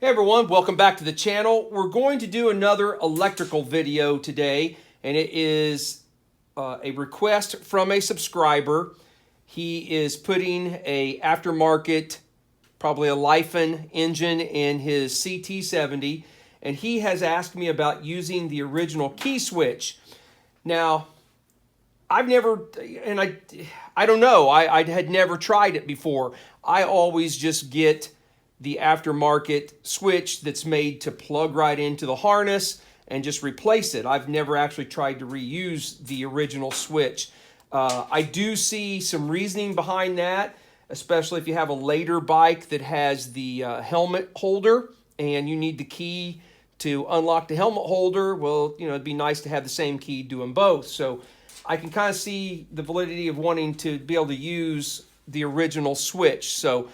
Hey everyone, welcome back to the channel. We're going to do another electrical video today, and it is a request from a subscriber. He is putting a aftermarket, probably a Lifen engine in his CT70, and he has asked me about using the original key switch. Now, I've never, and I don't know, I had never tried it before. I always just get the aftermarket switch that's made to plug right into the harness and just replace it. I've never actually tried to reuse the original switch. I do see some reasoning behind that, especially if you have a later bike that has the helmet holder and you need the key to unlock the helmet holder. Well, you know, it'd be nice to have the same key doing both. So I can kind of see the validity of wanting to be able to use the original switch. So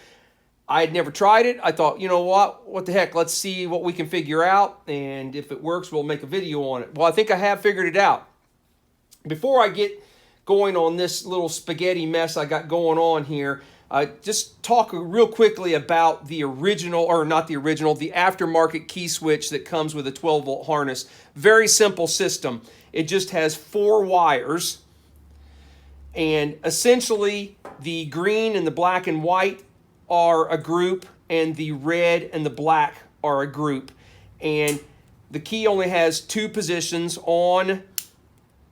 I had never tried it. I thought, you know what the heck, let's see what we can figure out, and if it works, we'll make a video on it. Well, I think I have figured it out. Before I get going on this little spaghetti mess I got going on here, just talk real quickly about the original, or not the original, the aftermarket key switch that comes with a 12-volt harness. Very simple system. It just has 4 wires, and essentially the green and the black and white are a group, and the red and the black are a group. And the key only has 2 positions, off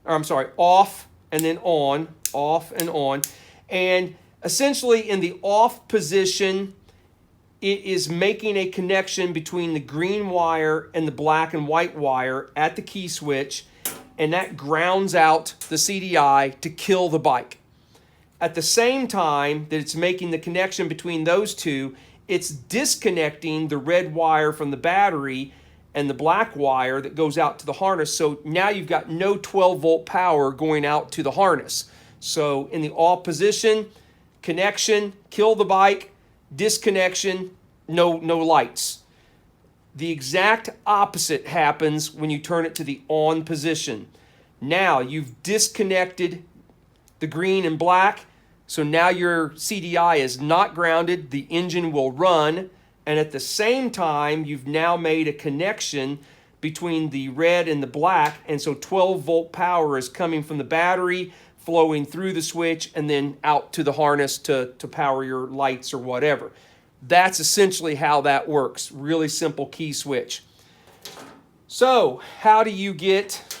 and then on, off and on. And essentially in the off position, it is making a connection between the green wire and the black and white wire at the key switch, and that grounds out the CDI to kill the bike. At the same time that it's making the connection between those two, it's disconnecting the red wire from the battery and the black wire that goes out to the harness. So now you've got no 12-volt power going out to the harness. So in the off position, connection, kill the bike, disconnection, no lights. The exact opposite happens when you turn it to the on position. Now you've disconnected the green and black, so now your CDI is not grounded, the engine will run, and at the same time you've now made a connection between the red and the black, and so 12-volt power is coming from the battery, flowing through the switch, and then out to the harness to power your lights or whatever. That's essentially how that works. Really simple key switch. So how do you get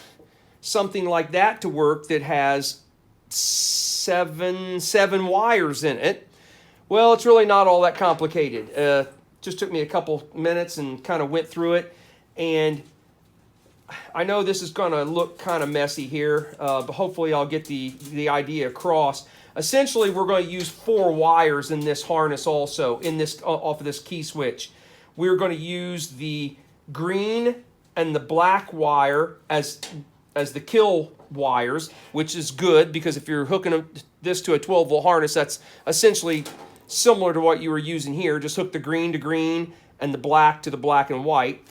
something like that to work that has seven wires in it? Well, it's really not all that complicated. Just took me a couple minutes and kind of went through it. And I know this is going to look kind of messy here, but hopefully I'll get the idea across. Essentially, we're going to use 4 wires in this harness also, in this off of this key switch. We're going to use the green and the black wire as the kill wires, which is good because if you're hooking this to a 12-volt harness, that's essentially similar to what you were using here. Just hook the green to green and the black to the black and white.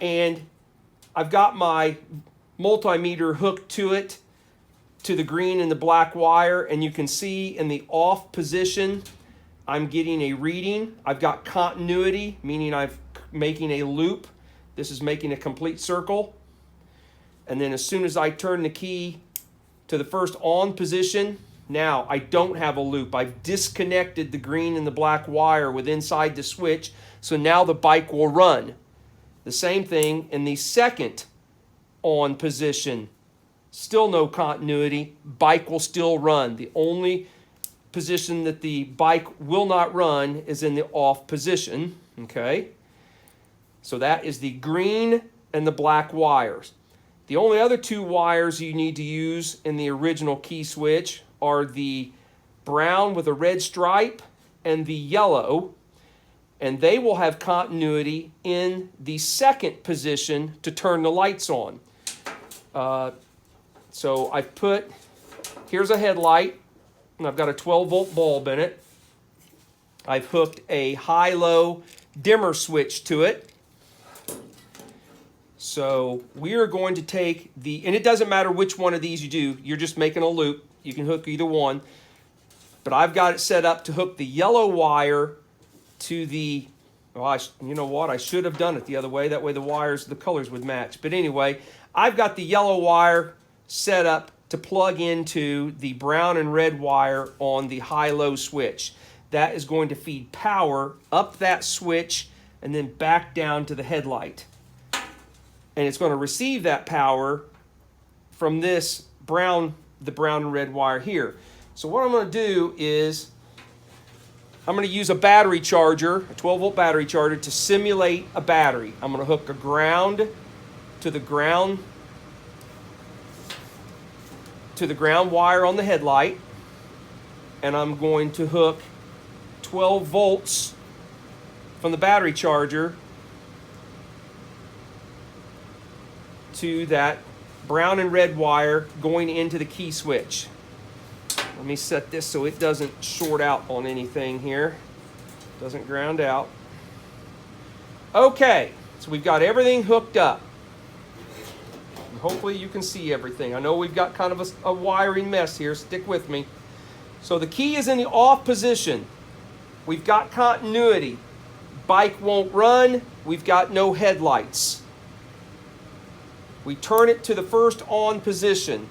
And I've got my multimeter hooked to it, to the green and the black wire, and you can see in the off position, I'm getting a reading. I've got continuity, meaning I'm making a loop. This is making a complete circle. And then as soon as I turn the key to the first on position, now I don't have a loop. I've disconnected the green and the black wire with inside the switch, so now the bike will run. The same thing in the second on position. Still no continuity. Bike will still run. The only position that the bike will not run is in the off position. Okay? So that is the green and the black wires. The only other 2 wires you need to use in the original key switch are the brown with a red stripe and the yellow, and they will have continuity in the second position to turn the lights on. So I've put, here's a headlight, and I've got a 12-volt bulb in it. I've hooked a high-low dimmer switch to it. So we are going to take and it doesn't matter which one of these you do, you're just making a loop. You can hook either one. But I've got it set up to hook the yellow wire to the Well, you know what? I should have done it the other way. That way the colors would match. But anyway, I've got the yellow wire set up to plug into the brown and red wire on the high-low switch. That is going to feed power up that switch and then back down to the headlight. And it's going to receive that power from this the brown and red wire here. So what I'm going to do is I'm going to use a battery charger, a 12-volt battery charger, to simulate a battery. I'm going to hook a ground to the ground wire on the headlight, and I'm going to hook 12 volts from the battery charger to that brown and red wire going into the key switch. Let me set this so it doesn't short out on anything here. Doesn't ground out. Okay, so we've got everything hooked up. And hopefully you can see everything. I know we've got kind of a wiring mess here. Stick with me. So the key is in the off position. We've got continuity. Bike won't run. We've got no headlights. We turn it to the first on position.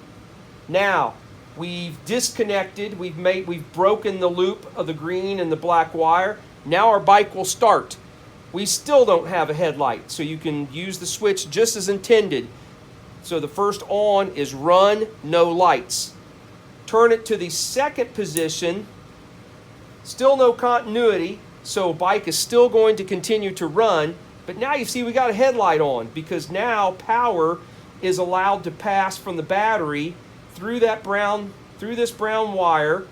Now, we've disconnected, we've broken the loop of the green and the black wire. Now our bike will start. We still don't have a headlight, so you can use the switch just as intended. So the first on is run, no lights. Turn it to the second position, still no continuity, so bike is still going to continue to run. But now you see we got a headlight on because now power is allowed to pass from the battery through this brown wire,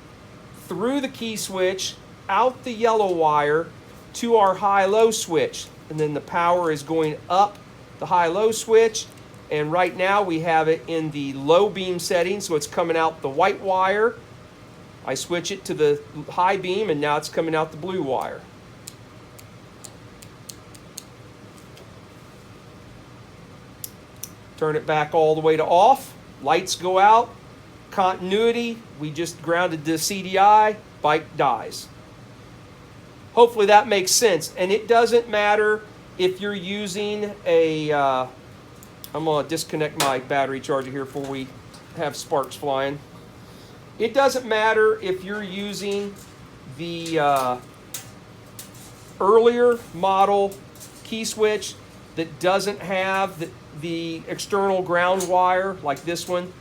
through the key switch, out the yellow wire to our high-low switch. And then the power is going up the high-low switch. And right now we have it in the low beam setting, so it's coming out the white wire. I switch it to the high beam, and now it's coming out the blue wire. Turn it back all the way to off. Lights go out. Continuity, we just grounded the CDI. Bike dies. Hopefully that makes sense. And it doesn't matter if you're using a... I'm going to disconnect my battery charger here before we have sparks flying. It doesn't matter if you're using the earlier model key switch that doesn't have the external ground wire like this one.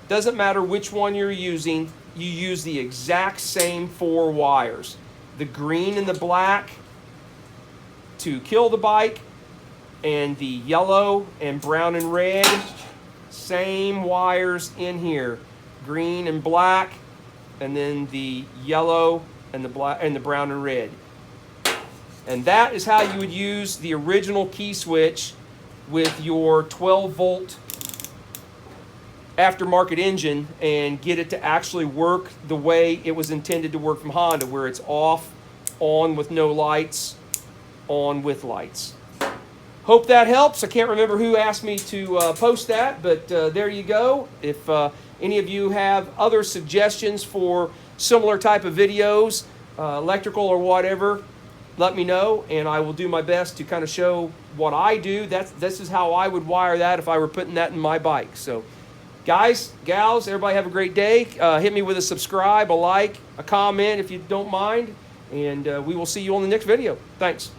Doesn't matter which one you're using, you use the exact same 4 wires. The green and the black to kill the bike, and the yellow and brown and red, same wires in here. Green and black, and then the yellow and the black and the brown and red. And that is how you would use the original key switch with your 12-volt aftermarket engine and get it to actually work the way it was intended to work from Honda, where it's off, on with no lights, on with lights. Hope that helps. I can't remember who asked me to post that, but there you go. If any of you have other suggestions for similar type of videos, electrical or whatever, let me know, and I will do my best to kind of show what I do. This is how I would wire that if I were putting that in my bike. So, guys, gals, everybody have a great day. Hit me with a subscribe, a like, a comment if you don't mind, and we will see you on the next video. Thanks.